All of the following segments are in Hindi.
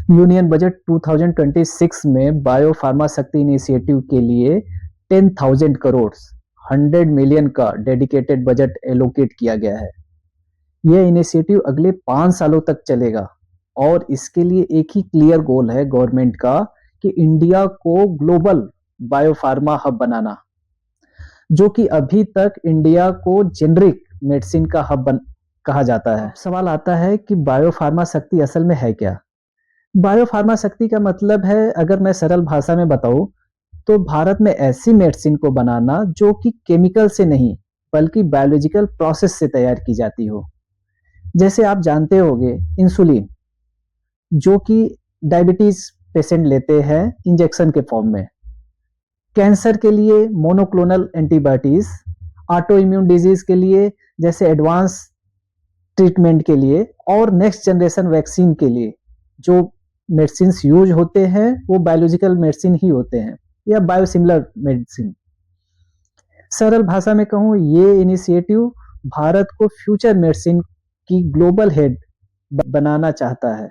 यूनियन बजट 2026 में बायो फार्मा शक्ति इनिशिएटिव के लिए 10,000 करोड़ 100 मिलियन का डेडिकेटेड बजट एलोकेट किया गया है। यह इनिशिएटिव अगले 5 सालों तक चलेगा और इसके लिए एक ही क्लियर गोल है गवर्नमेंट का कि इंडिया को ग्लोबल बायोफार्मा हब बनाना, जो कि अभी तक इंडिया को जेनरिक मेडिसिन का हब कहा जाता है। सवाल आता है कि बायोफार्मा शक्ति असल में है क्या? बायोफार्मा शक्ति का मतलब है, अगर मैं सरल भाषा में बताऊं, तो भारत में ऐसी मेडिसिन को बनाना जो कि केमिकल से नहीं बल्कि बायोलॉजिकल प्रोसेस से तैयार की जाती हो। जैसे आप जानते होंगे इंसुलिन, जो कि डायबिटीज पेशेंट लेते हैं इंजेक्शन के फॉर्म में, कैंसर के लिए monoclonal antibiotics, auto immune disease के लिए जैसे एडवांस ट्रीटमेंट के लिए, और नेक्स्ट जनरेशन वैक्सीन के लिए जो मेडिसिन यूज होते हैं वो बायोलॉजिकल मेडिसिन ही होते हैं या बायोसिमिलर मेडिसिन। सरल भाषा में कहूँ, ये इनिशिएटिव भारत को फ्यूचर मेडिसिन की ग्लोबल हेड बनाना चाहता है।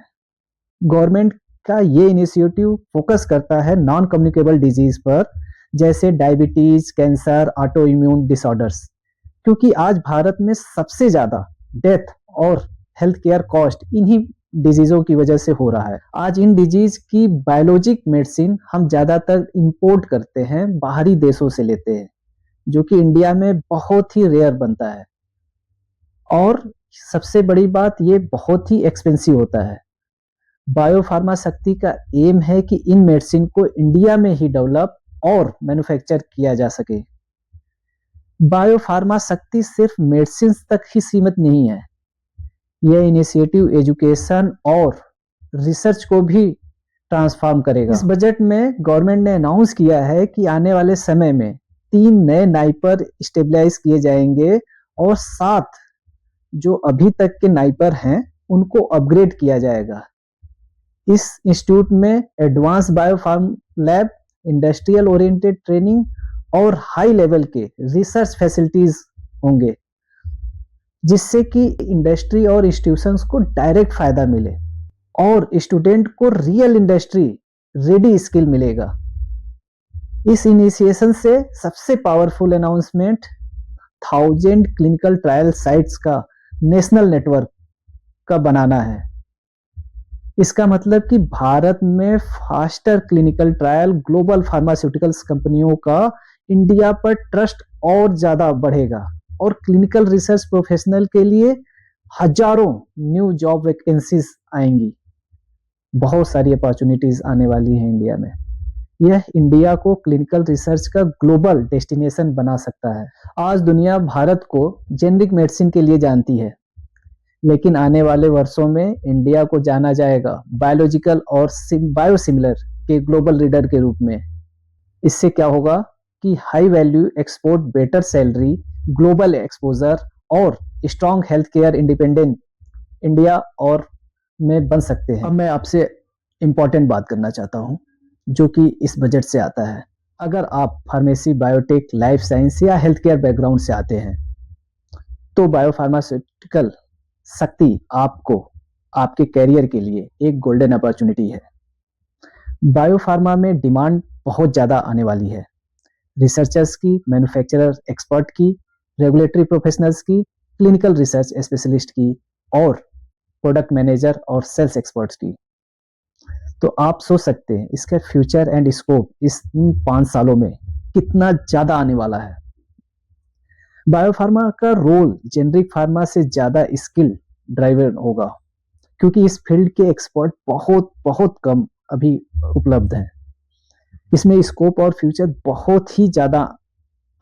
गवर्नमेंट का ये इनिशिएटिव फोकस करता है नॉन कम्युनिकेबल डिजीज पर, जैसे diabetes, cancer, auto immune disorders, क्योंकि आज भारत में सबसे ज्यादा डेथ और हेल्थ केयर कॉस्ट इन्हीं डिजीजों की वजह से हो रहा है। आज इन डिजीज की बायोलॉजिक मेडिसिन हम ज्यादातर इंपोर्ट करते हैं, बाहरी देशों से लेते हैं, जो कि इंडिया में बहुत ही रेयर बनता है और सबसे बड़ी बात, ये बहुत ही एक्सपेंसिव होता है। बायोफार्मा शक्ति का एम है कि इन मेडिसिन को इंडिया में ही डेवलप और मैन्युफैक्चर किया जा सके। बायोफार्मा शक्ति सिर्फ मेडिसिन तक ही सीमित नहीं है, यह इनिशिएटिव एजुकेशन और रिसर्च को भी ट्रांसफॉर्म करेगा। इस बजट में गवर्नमेंट ने अनाउंस किया है कि आने वाले समय में 3 नए नाइपर स्टेबलाइज किए जाएंगे और 7 जो अभी तक के नाइपर हैं उनको अपग्रेड किया जाएगा। इस इंस्टीट्यूट में advance Biopharm lab, industrial oriented training और हाई लेवल के रिसर्च फैसिलिटीज होंगे, जिससे कि इंडस्ट्री और इंस्टीट्यूशंस को डायरेक्ट फायदा मिले और स्टूडेंट को रियल इंडस्ट्री रेडी स्किल मिलेगा। इस इनिशिएशन से सबसे powerful announcement 1000 clinical trial sites का नेशनल नेटवर्क का बनाना है। इसका मतलब कि भारत में faster clinical trial, global pharmaceuticals कंपनियों का इंडिया पर ट्रस्ट और ज्यादा बढ़ेगा और क्लिनिकल रिसर्च प्रोफेशनल के लिए हजारों न्यू जॉब वैकेंसीज आएंगी। बहुत सारी अपॉर्चुनिटीज आने वाली हैं इंडिया में। यह इंडिया को क्लिनिकल रिसर्च का ग्लोबल डेस्टिनेशन बना सकता है। आज दुनिया भारत को जेनरिक मेडिसिन के लिए जानती है, लेकिन आने वाले वर्षों में इंडिया को जाना जाएगा बायोलॉजिकल और बायोसिमिलर के ग्लोबल लीडर के रूप में। इससे क्या होगा कि high value export, better salary, global exposure और strong health care independent India और में बन सकते हैं। अब मैं आपसे इंपॉर्टेंट बात करना चाहता हूं, जो कि इस बजट से आता है। अगर आप फार्मेसी, बायोटेक, लाइफ साइंस या हेल्थ केयर बैकग्राउंड से आते हैं तो बायोफार्मास्यूटिकल शक्ति आपको आपके करियर के लिए एक गोल्डन अपॉर्चुनिटी है। बायोफार्मा में डिमांड बहुत ज़्यादा आने वाली है, रिसर्चर्स की, मैन्युफैक्चरर एक्सपर्ट की, रेगुलेटरी प्रोफेशनल्स की, क्लिनिकल रिसर्च स्पेशलिस्ट की और प्रोडक्ट मैनेजर और सेल्स एक्सपर्ट्स की। तो आप सोच सकते हैं इसका फ्यूचर एंड स्कोप इन 5 सालों में कितना ज़्यादा आने वाला है। बायोफार्मा का रोल जेनरिक फार्मा से ज़्यादा स्किल ड्राइवर होगा, क्योंकि इस फील्ड के एक्सपर्ट बहुत बहुत कम अभी उपलब्ध हैं। इसमें स्कोप और फ्यूचर बहुत ही ज़्यादा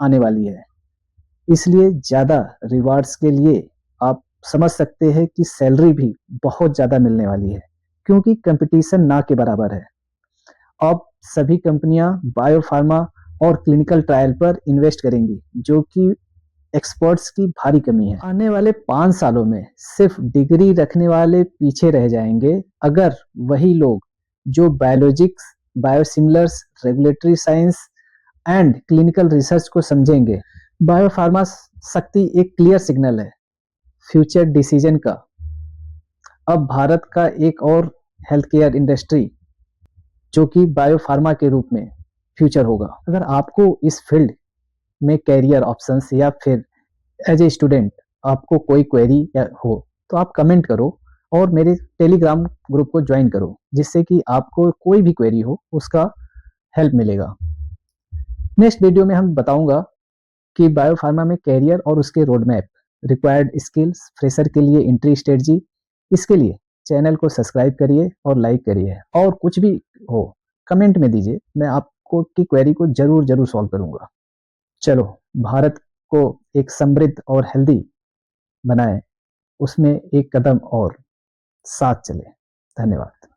आने वाली है, इसलिए ज़्यादा रिवार्ड्स के लिए आप समझ सकते हैं कि सैलरी भी बहुत ज़्यादा मिलने वाली है, क्योंकि कंपटीशन ना के बराबर है। अब सभी कंपनियां बायोफार्मा और क्लिनिकल ट्रायल पर इन्वेस्ट करेंगी, जो कि एक्सपर्ट्स की भारी कमी है। आने वाले 5 सालों में सिर्फ डिग्री रखने वाले पीछे रह जाएंगे, अगर वही लोग जो biologics, biosimilars, regulatory science and clinical research को समझेंगे। बायोफार्मा शक्ति एक क्लियर सिग्नल है फ्यूचर डिसीजन का। अब भारत का एक और हेल्थ केयर इंडस्ट्री, जो कि बायोफार्मा के रूप में फ्यूचर होगा। अगर आपको इस फील्ड में कैरियर ऑप्शंस या फिर एज ए स्टूडेंट आपको कोई क्वेरी या हो तो आप कमेंट करो और मेरे टेलीग्राम ग्रुप को ज्वाइन करो, जिससे कि आपको कोई भी क्वेरी हो उसका हेल्प मिलेगा। नेक्स्ट वीडियो में हम बताऊंगा कि बायोफार्मा में कैरियर और उसके road map, required skills, fresher के लिए एंट्री स्ट्रेटजी। इसके लिए चैनल को सब्सक्राइब करिए और लाइक करिए, और कुछ भी हो कमेंट में दीजिए, मैं आपको की क्वेरी को जरूर जरूर सॉल्व करूंगा। चलो भारत को एक समृद्ध और हेल्दी बनाएं, उसमें एक कदम और साथ चले। धन्यवाद।